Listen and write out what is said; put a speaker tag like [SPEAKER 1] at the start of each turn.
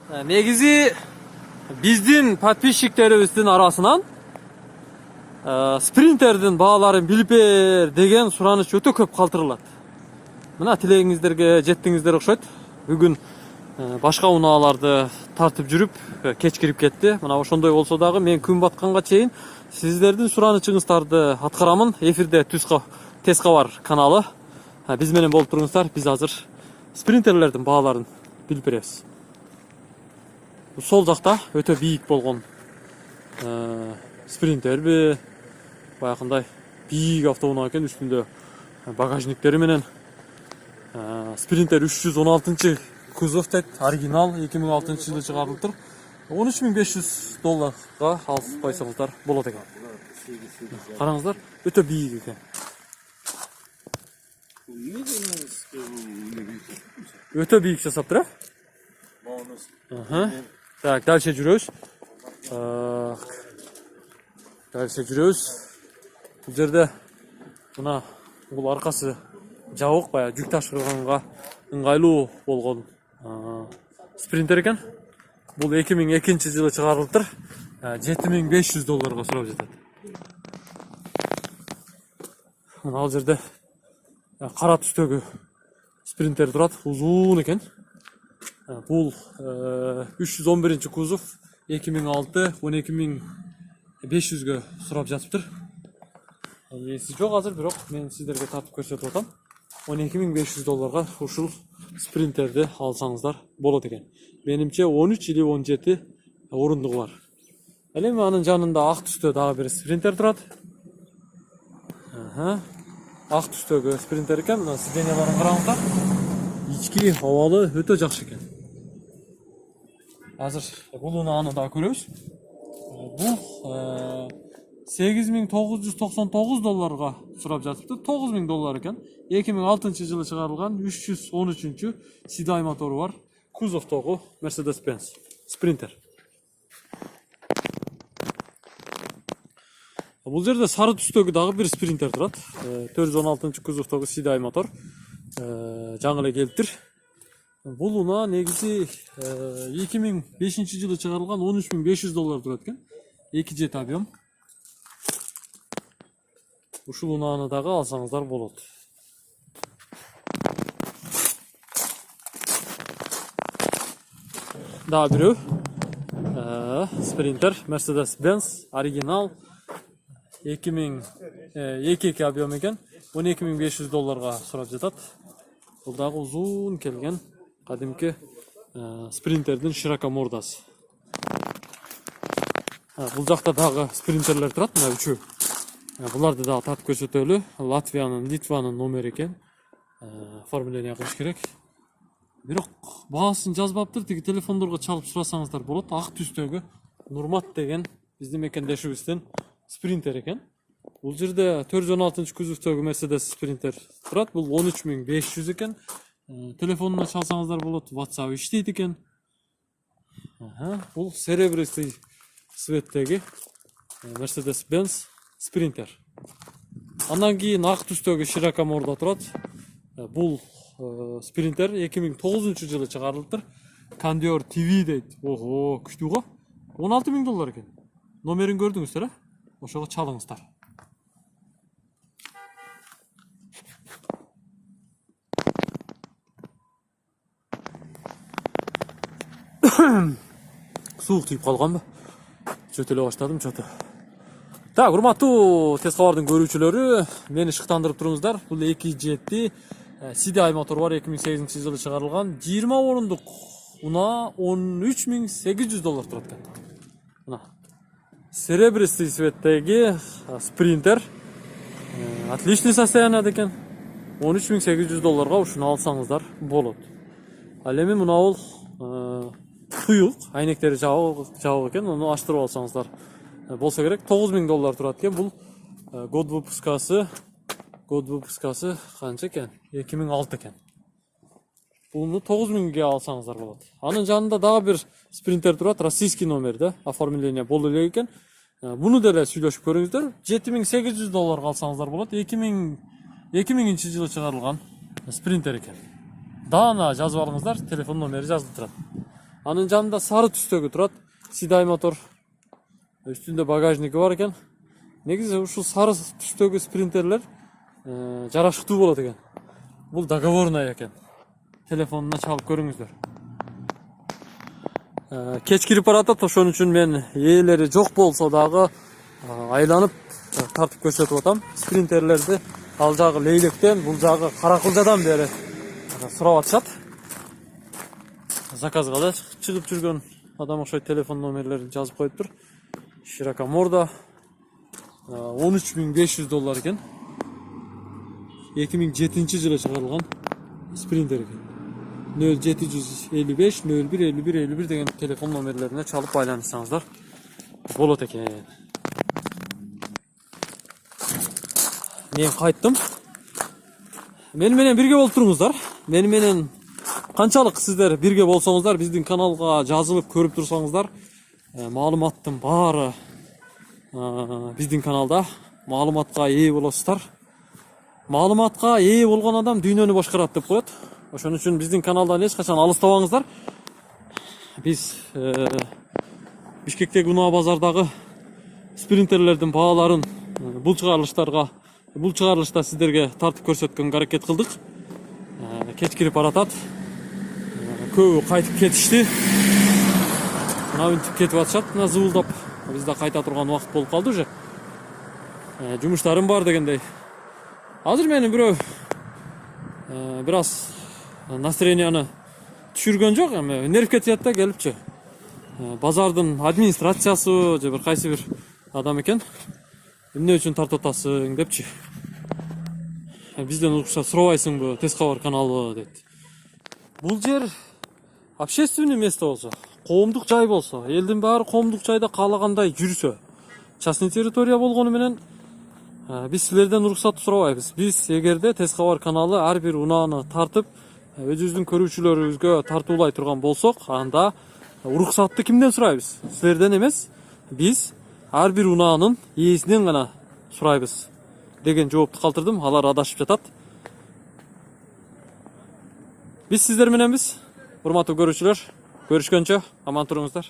[SPEAKER 1] Негизи биздин подписчиктерибиздин арасынан спринтердин бааларын билип бер деген сураныч өтө көп калтырылат. Мына тилегиңиздерге жеттиңиздер окшойт. Бүгүн башка унааларды тартып жүрүп кеч кирип кетти. Мына ошондой болсо дагы мен күн батканга чейин сиздердин суранычыңыздарды аткарамын. Эфирде тез кабар каналы. Биз менен болуп туруңуздар. Биз азыр спринтерлердин бааларын билип беребиз. Сол жакта өтө бийик болгон спринтерби, баягындай бийик автоунаа экен, үстүндө багажниктери менен. Спринтер 316 кузов дейт, оригинал 2006 жылы чыгарылыптыр. $13.500 алып койсоңуздар болот экен. Караңыздар, өтө бийик экен. Өтө бийик жасаптыр, Так, дальше жүрөбүз. Бул жерде мына бул аркасы жабык, баягы жүк ташыганга ыңгайлуу болгон спринтер экен. Бул 2002 жылы чыгарылыптыр. $7.500 сурап жатат. Мына ал жерде кара түстөгү спринтер турат, узун экен. Бул 311 кузов 2006 $12.500 сурап жатыптыр. Эси жок азыр, бирок мен сиздерге тартып көрсөтүп атам. $12.500 ушул спринтерди алсаңыздар болот экен. Менимче 13 или 17 орундугу бар. Эми анын жанында ак түстө дагы бир спринтер турат. Ак түстөгү спринтер экен. Мына сиденьяларын караңыздар. Ички абалы өтө жакшы экен. Азыр бул унааны да көрөбүз. Бул $8.999 сурап жатыпты. $9.000 экен. 2006 жылы чыгарылган 313 Сидай мотору бар. Кузовтогу Mercedes-Benz спринтер. Бул жерде сары түстөгү дагы бир спринтер турат. 416 кузовтогу Сидай мотор. Жаңы эле келиптир. Бул унаа негизи 2005 жылы чыгарылган $13.500 турат экен. 2 жет объем. Ушул унааны дагы алсаңыздар болот. Дагы бирөө спринтер Mercedes-Benz оригинал 2002 объем экен. $12.500 сурап жатат. Бул дагы узун келген кадимки спринтердин широкомордасы. Бул жакта дагы спринтерлер турат, мына үчөө. Буларды дагы тартып көрсөтөлү. Латвиянын, Литванын номери экен. Оформление кылыш керек. Бирок баасын жазбаптыр, тиги телефондорго чалып сурасаңыздар болот. Ак түстөгү Нурмат деген биздин мекендешибиздин спринтер экен. Бул жерде 416 кузовтогу Mercedes спринтер турат. Бул $13.500 экен. Телефонуна чалсаңыздар болот. WhatsApp иштейт экен. Бул серебристый цветтеги Mercedes-Benz спринтер. Андан кийин ак түстөгү широкомордо турат. Бул спринтер 2009 жылы чыгарылыптыр. Кондер TV дейт. Ого, күчтүү го. $16.000 экен. Номерин көрдүңүздөр, ошого чалыңыздар. Суук тийип калганбы? Чөтөлө баштадым, чөтө. Так, урматтуу тез кабардын көрүүчүлөрү, мени шыктандырып туруңуздар. Бул 2 жетти Сидай мотор бар, 2008 жылы чыгарылган 20 орундук унаа $13.800 турат экен. Мына серебристый цветтеги спринтер. Отличный состояние экен. $13.800 ушуну алсаңыздар болот. Ал эми мына бул туюк, айнектери жабык экен, аны ачтырып алсаңыздар болсо керек. $9.000 турат экен. Бул год выпускасы канча экен? 2006 экен. Буну 9.000 алсаңыздар болот. Анын жанында дагы бир спринтер турат, российский номер да, оформление болду элек экен. Буну деле сүйлөшүп көрүңүздөр. $7.800 алсаңыздар болот. 2000 жылы чыгарылган спринтер экен. Дана жазып алыңыздар, телефон номери жазылып турат. Анын жанында сары түстөгү турат. Сидай мотор. Үстүндө багажниги бар экен. Негизи ушул сары түстөгү спринтерлер жарашыктуу болот экен. Бул договорная экен. Телефонуна чалып көрүңүздөр. Кеч кирип баратат, ошон үчүн мен ээлери жок болсо дагы айланып тартып көрсөтүп атам. Спринтерлерди ал жагы Лейлектен, бул жагы Каракылжадан бери сурап атышат. Заказга да чыгып жүргөн адам окшойт, телефон номерлерин жазып коюптур. Широка морда $13.500 экен. 2007 жылы чыгарылган спринтер экен. 0755 01 51 51 деген телефон номерлерине чалып байланышсаңыздар болот экен. Мен кайттым. Мени менен бирге болуп туруңуздар. Мени менен канчалык сиздер бирге болсоңуздар, биздин каналга жазылып көрүп турсаңыздар, маалыматтын баары биздин каналда. Маалыматка ээ болосуздар. Маалыматка ээ болгон адам дүйнөнү башкарат деп коет. Ошон үчүн биздин каналдан эч качан алыстабаңыздар. Биз Бишкектеги унаа базардагы спринтерлердин бааларын бул чыгарылышта сиздерге тартып көрсөткөнгө аракет кылдык. Кеч кирип баратат. Көбү кайтып кетишти. Мынтип кетип атышат, мына зыбылдап. Биз да кайта турган убакыт болуп калды уже. Жумуштарым бар дегендей. Азыр мени бирөө бир аз настроенияны түшүргөн жок, эми нервке тиет да келипчи. Базардын администрациясы же бир кайсы бир адам экен. Эмне үчүн тартып атасың депчи. Бизден уруксат сурабайсыңбы, Тез кабар каналы дейт. Бул жер общественный место болсо, коомдук жай болсо, элдин баары коомдук жайда каалагандай жүрсө, частный территория болгону менен биз силерден уруксат сурабайбыз. Биз эгерде Тез кабар каналы ар бир унааны тартып, өзүбүздүн көрүүчүлөрүбүзгө тартуулай турган болсок, анда уруксатты кимден сурайбыз? Силерден эмес. Биз ар бир унаанын ээсинен гана сурайбыз деген жоопту калтырдым. Алар адашып жатат. Биз сиздер мененбиз. Урматтуу көрүүчүлөр, көрүшкөнчө аман туруңуздар.